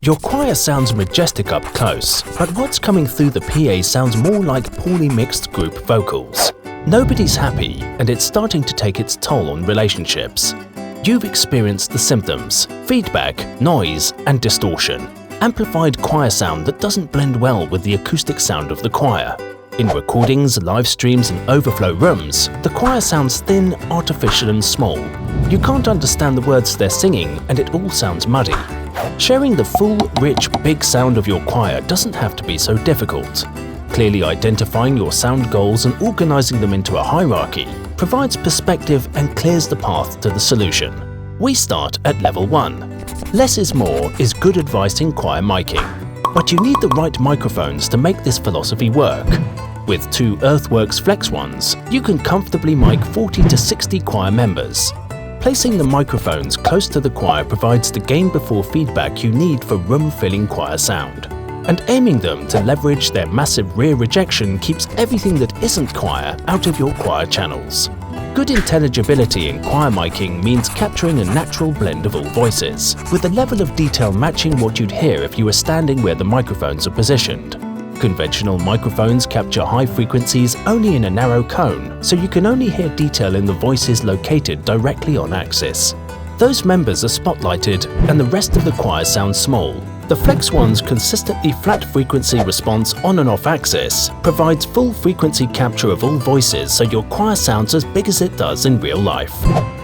Your choir sounds majestic up close, but what's coming through the PA sounds more like poorly mixed group vocals. Nobody's happy, and it's starting to take its toll on relationships. You've experienced the symptoms: feedback, noise, and distortion. Amplified choir sound that doesn't blend well with the acoustic sound of the choir. In recordings, live streams, and overflow rooms, the choir sounds thin, artificial, and small. You can't understand the words they're singing, and it all sounds muddy. Sharing the full, rich, big sound of your choir doesn't have to be so difficult. Clearly identifying your sound goals and organizing them into a hierarchy provides perspective and clears the path to the solution. We start at level 1. Less is more is good advice in choir miking. But you need the right microphones to make this philosophy work. With 2 EarthWorks Flex ones, you can comfortably mic 40 to 60 choir members. Placing the microphones close to the choir provides the gain before feedback you need for room-filling choir sound. And aiming them to leverage their massive rear rejection keeps everything that isn't choir out of your choir channels. Good intelligibility in choir miking means capturing a natural blend of all voices, with the level of detail matching what you'd hear if you were standing where the microphones are positioned. Conventional microphones capture high frequencies only in a narrow cone, so you can only hear detail in the voices located directly on axis. Those members are spotlighted, and the rest of the choir sounds small. The Flex One's consistently flat frequency response on and off axis provides full frequency capture of all voices, so your choir sounds as big as it does in real life.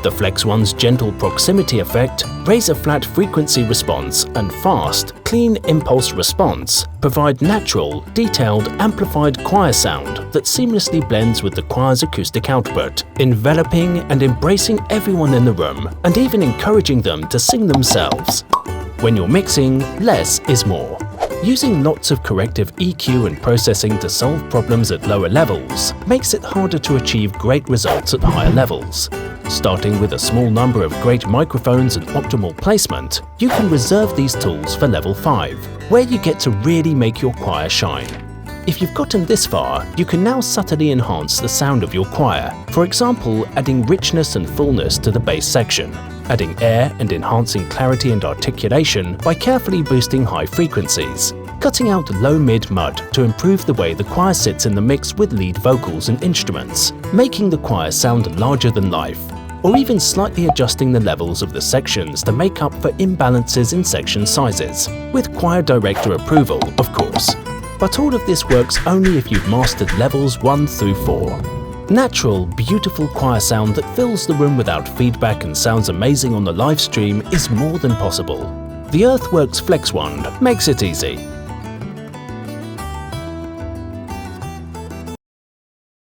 The Flex One's gentle proximity effect, razor flat frequency response, and fast, clean impulse response provide natural, detailed, amplified choir sound that seamlessly blends with the choir's acoustic output, enveloping and embracing everyone in the room, and even encouraging them to sing themselves. When you're mixing, less is more. Using lots of corrective EQ and processing to solve problems at lower levels makes it harder to achieve great results at higher levels. Starting with a small number of great microphones and optimal placement, you can reserve these tools for level 5, where you get to really make your choir shine. If you've gotten this far, you can now subtly enhance the sound of your choir, for example, adding richness and fullness to the bass section, adding air and enhancing clarity and articulation by carefully boosting high frequencies, cutting out low-mid-mud to improve the way the choir sits in the mix with lead vocals and instruments, making the choir sound larger than life, or even slightly adjusting the levels of the sections to make up for imbalances in section sizes, with choir director approval, of course. But all of this works only if you've mastered levels 1 through 4. Natural, beautiful choir sound that fills the room without feedback and sounds amazing on the live stream is more than possible. The EarthWorks Flex Wand makes it easy.